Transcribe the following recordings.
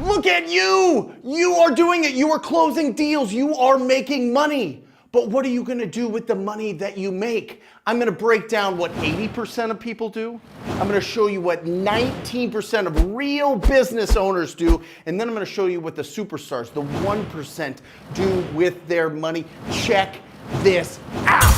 Look at you. You are doing it. You are closing deals. You are making money. But what are you going to do with the money that you make? I'm going to break down what 80% of people do. I'm going to show you what 19% of real business owners do. And then I'm going to show you what the superstars, the 1%, do with their money. Check this out.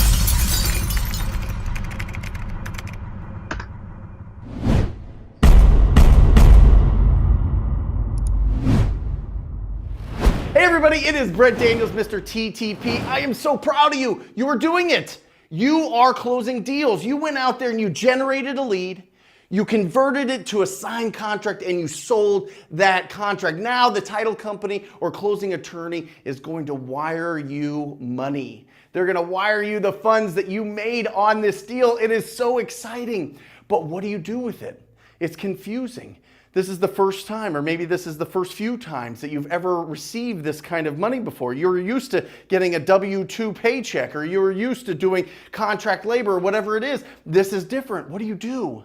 Hey everybody, it is Brent Daniels, Mr. TTP. I am so proud of you. You are doing it. You are closing deals. You went out there and you generated a lead. You converted it to a signed contract and you sold that contract. Now the title company or closing attorney is going to wire you money. They're going to wire you the funds that you made on this deal. It is so exciting. But what do you do with it? It's confusing. This is the first time, or maybe this is the first few times that you've ever received this kind of money before. You were used to getting a W-2 paycheck, or you were used to doing contract labor, or whatever it is. This is different. What do you do?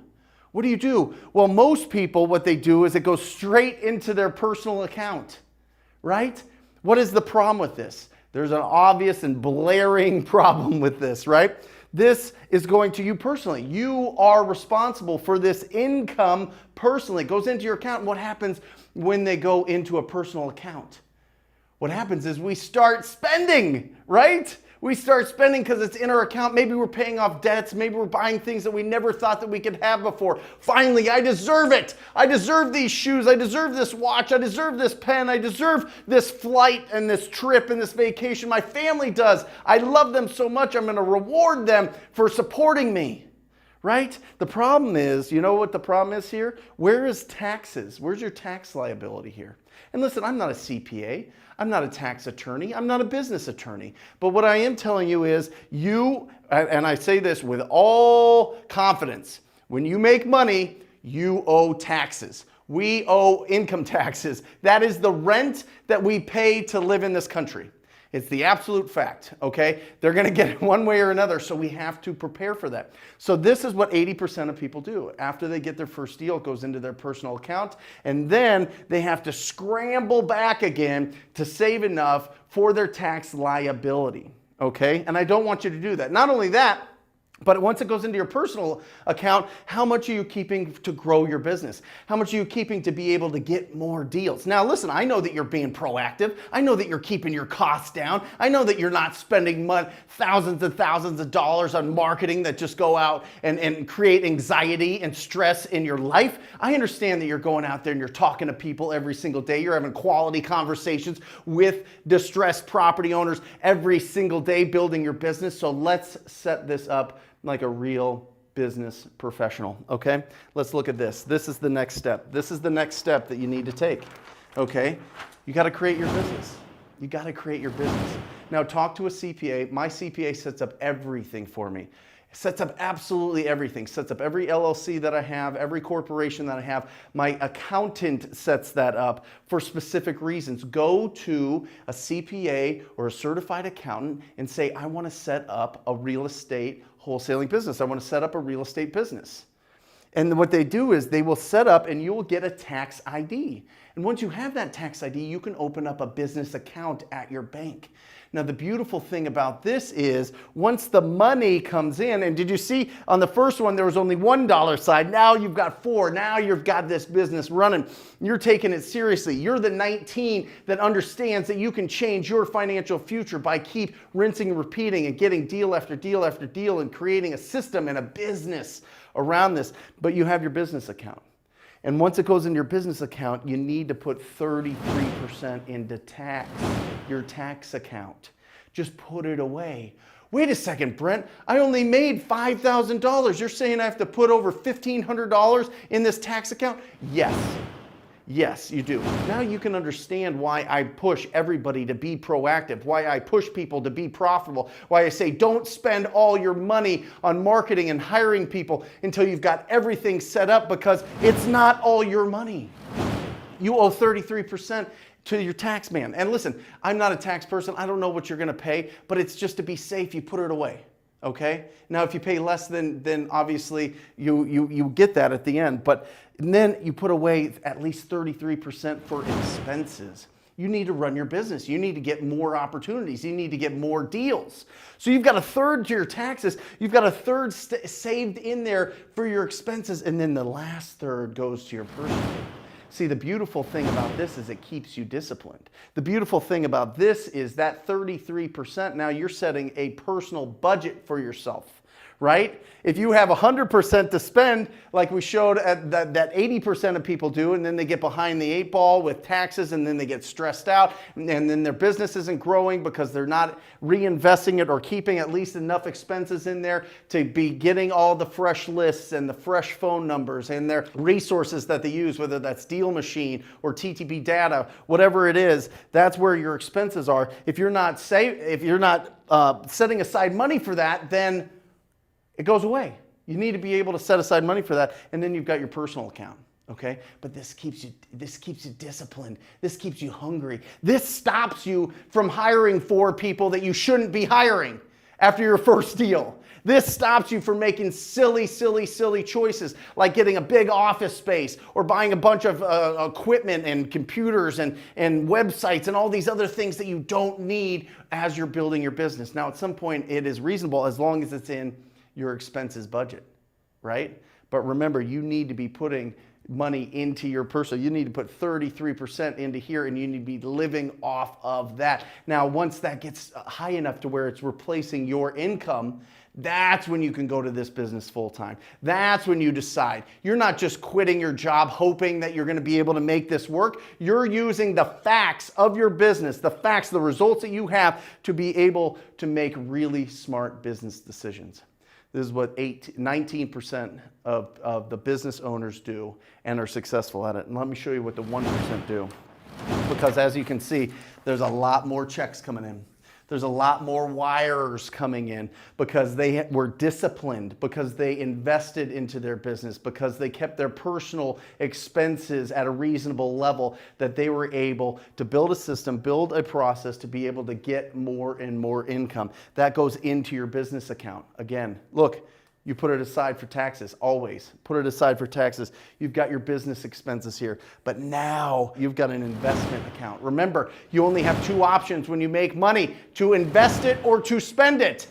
What do you do? Well, most people, what they do is it goes straight into their personal account, right? What is the problem with this? There's an obvious and blaring problem with this, right? This is going to you personally. You are responsible for this income personally. It goes into your account. And what happens when they go into a personal account? What happens is we start spending, right? We start spending because it's in our account. Maybe we're paying off debts. Maybe we're buying things that we never thought that we could have before. Finally, I deserve it. I deserve these shoes. I deserve this watch. I deserve this pen. I deserve this flight and this trip and this vacation. My family does. I love them so much. I'm going to reward them for supporting me, right? The problem is, you know what the problem is here? Where is taxes? Where's your tax liability here? And listen, I'm not a CPA. I'm not a tax attorney. I'm not a business attorney. But what I am telling you is you, and I say this with all confidence, when you make money, you owe taxes. We owe income taxes. That is the rent that we pay to live in this country. It's the absolute fact, okay? They're going to get it one way or another, so we have to prepare for that. So this is what 80% of people do. After they get their first deal, it goes into their personal account, and then they have to scramble back again to save enough for their tax liability, okay? And I don't want you to do that. Not only that, but once it goes into your personal account, how much are you keeping to grow your business? How much are you keeping to be able to get more deals? Now, listen, I know that you're being proactive. I know that you're keeping your costs down. I know that you're not spending thousands and thousands of dollars on marketing that just go out and create anxiety and stress in your life. I understand that you're going out there and you're talking to people every single day. You're having quality conversations with distressed property owners every single day, building your business. So let's set this up like a real business professional, okay? Let's look at this. This is the next step. This is the next step that you need to take, okay? You got to create your business. You got to create your business. Now talk to a CPA. My CPA sets up everything for me. Sets up absolutely everything. Sets up every LLC that I have, every corporation that I have. My accountant sets that up for specific reasons. Go to a CPA or a certified accountant and say, I want to set up a real estate wholesaling business. I want to set up a real estate business. And what they do is they will set up and you will get a tax ID. And once you have that tax ID, you can open up a business account at your bank. Now, the beautiful thing about this is once the money comes in, and did you see on the first one, there was only $1 side. Now you've got 4. Now you've got this business running. You're taking it seriously. You're the 19 that understands that you can change your financial future by keep rinsing and repeating and getting deal after deal after deal and creating a system and a business around this. But you have your business account. And once it goes into your business account, you need to put 33% into tax, your tax account. Just put it away. Wait a second, Brent, I only made $5,000. You're saying I have to put over $1,500 in this tax account? Yes. Yes, you do. Now you can understand why I push everybody to be proactive, why I push people to be profitable, why I say don't spend all your money on marketing and hiring people until you've got everything set up, because it's not all your money. You owe 33% to your tax man. And listen, I'm not a tax person. I don't know what you're going to pay, but it's just to be safe. You put it away. Okay? Now, if you pay less, then obviously you get that at the end. But then you put away at least 33% for expenses. You need to run your business. You need to get more opportunities. You need to get more deals. So you've got a third to your taxes. You've got a third saved in there for your expenses. And then the last third goes to your personal. See, the beautiful thing about this is it keeps you disciplined. The beautiful thing about this is that 33%, now you're setting a personal budget for yourself, right? If you have 100% to spend, like we showed at that 80% of people do, and then they get behind the 8 ball with taxes, and then they get stressed out, and then their business isn't growing because they're not reinvesting it or keeping at least enough expenses in there to be getting all the fresh lists and the fresh phone numbers and their resources that they use, whether that's Deal Machine or TTP data, whatever it is, that's where your expenses are. If you're not setting aside money for that, then it goes away. You need to be able to set aside money for that, and then you've got your personal account, okay? But this keeps you disciplined. This keeps you hungry. This stops you from hiring 4 people that you shouldn't be hiring after your first deal. This stops you from making silly choices, like getting a big office space or buying a bunch of equipment and computers and websites and all these other things that you don't need as you're building your business. Now, at some point, it is reasonable as long as it's in your expenses budget, right? But remember, you need to be putting money into your personal. You need to put 33% into here, and you need to be living off of that. Now, once that gets high enough to where it's replacing your income, that's when you can go to this business full time. That's when you decide. You're not just quitting your job hoping that you're going to be able to make this work. You're using the facts of your business, the facts, the results that you have to be able to make really smart business decisions. This is what 19% of the business owners do and are successful at it. And let me show you what the 1% do. Because as you can see, there's a lot more checks coming in. There's a lot more wires coming in because they were disciplined, because they invested into their business, because they kept their personal expenses at a reasonable level, that they were able to build a system, build a process to be able to get more and more income. That goes into your business account. Again, look, you put it aside for taxes, always. Put it aside for taxes. You've got your business expenses here, but now you've got an investment account. Remember, you only have 2 options when you make money: to invest it or to spend it.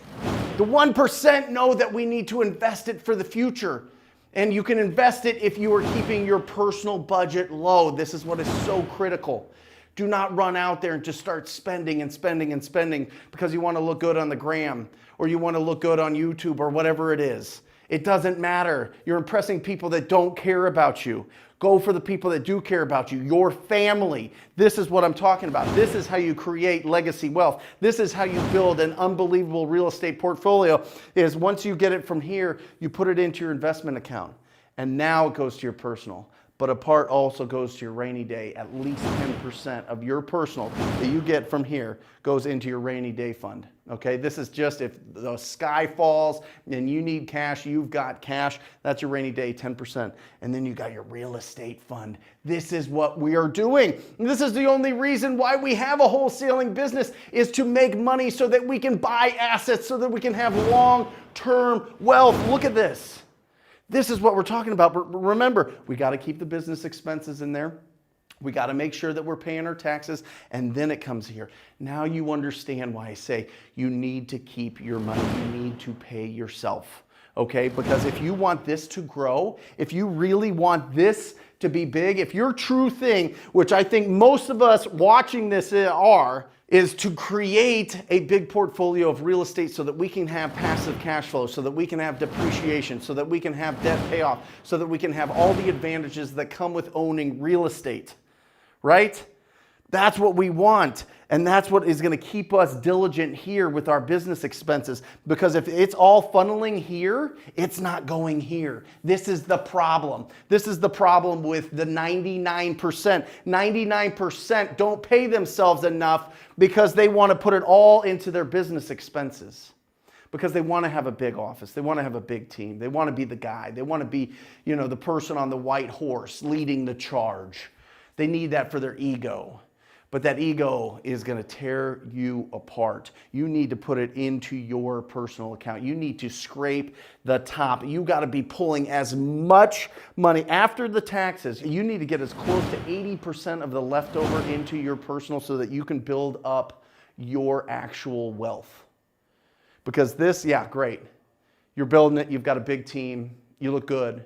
The 1% know that we need to invest it for the future. And you can invest it if you are keeping your personal budget low. This is what is so critical. Do not run out there and just start spending and spending and spending because you want to look good on the gram or you want to look good on YouTube or whatever it is. It doesn't matter. You're impressing people that don't care about you. Go for the people that do care about you, your family. This is what I'm talking about. This is how you create legacy wealth. This is how you build an unbelievable real estate portfolio, is once you get it from here, you put it into your investment account. And now it goes to your personal. But a part also goes to your rainy day. At least 10% of your personal that you get from here goes into your rainy day fund. Okay, this is just if the sky falls and you need cash, you've got cash, that's your rainy day, 10%. And then you got your real estate fund. This is what we are doing. And this is the only reason why we have a wholesaling business, is to make money so that we can buy assets, so that we can have long-term wealth. Look at this. This is what we're talking about. But remember, we got to keep the business expenses in there. We got to make sure that we're paying our taxes, and then it comes here. Now you understand why I say you need to keep your money. You need to pay yourself, okay? Because if you want this to grow, if you really want this to be big, if your true thing, which I think most of us watching this are, is to create a big portfolio of real estate so that we can have passive cash flow, so that we can have depreciation, so that we can have debt payoff, so that we can have all the advantages that come with owning real estate, right? That's what we want. And that's what is going to keep us diligent here with our business expenses. Because if it's all funneling here, it's not going here. This is the problem. This is the problem with the 99%. 99% don't pay themselves enough because they want to put it all into their business expenses. Because they want to have a big office. They want to have a big team. They want to be the guy. They want to be, the person on the white horse leading the charge. They need that for their ego. But that ego is going to tear you apart. You need to put it into your personal account. You need to scrape the top. You got to be pulling as much money after the taxes. You need to get as close to 80% of the leftover into your personal so that you can build up your actual wealth. Because this, yeah, great. You're building it. You've got a big team. You look good.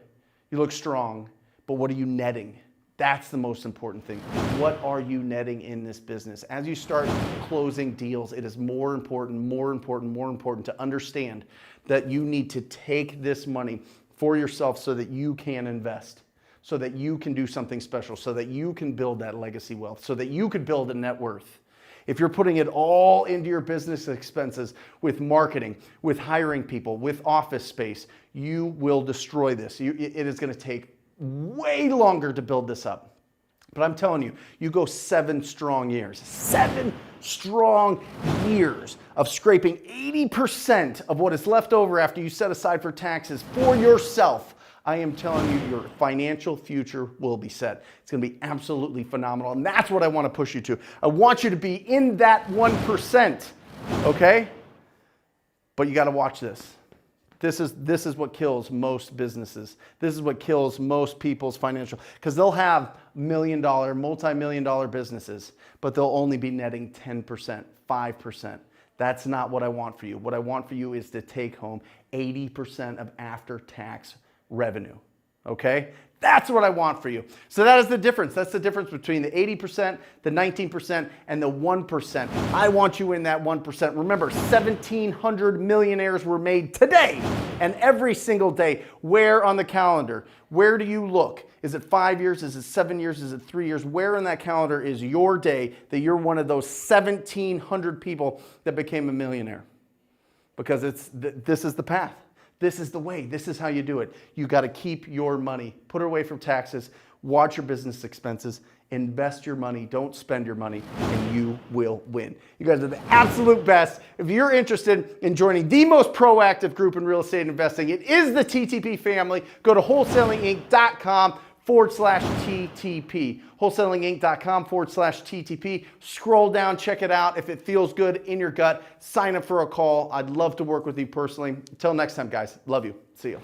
You look strong. But what are you netting? That's the most important thing. What are you netting in this business? As you start closing deals, it is more important to understand that you need to take this money for yourself so that you can invest, so that you can do something special, so that you can build that legacy wealth, so that you could build a net worth. If you're putting it all into your business expenses with marketing, with hiring people, with office space, you will destroy this. It is going to take way longer to build this up. But I'm telling you, you go 7 strong years of scraping 80% of what is left over after you set aside for taxes for yourself. I am telling you, your financial future will be set. It's going to be absolutely phenomenal. And that's what I want to push you to. I want you to be in that 1%, okay? But you got to watch this. This is what kills most businesses. This is what kills most people's financial, because they'll have million-dollar, multi-million-dollar businesses, but they'll only be netting 10%, 5%. That's not what I want for you. What I want for you is to take home 80% of after-tax revenue, okay? That's what I want for you. So that is the difference. That's the difference between the 80%, the 19%, and the 1%. I want you in that 1%. Remember, 1,700 millionaires were made today and every single day. Where on the calendar? Where do you look? Is it 5 years? Is it 7 years? Is it 3 years? Where on that calendar is your day that you're one of those 1,700 people that became a millionaire? Because this is the path. This is the way. This is how you do it. You got to keep your money, put it away from taxes, watch your business expenses, invest your money, don't spend your money, and you will win. You guys are the absolute best. If you're interested in joining the most proactive group in real estate investing, it is the TTP family. Go to wholesalinginc.com/TTP. Wholesalinginc.com/TTP. Scroll down, check it out. If it feels good in your gut, sign up for a call. I'd love to work with you personally. Until next time, guys. Love you. See you.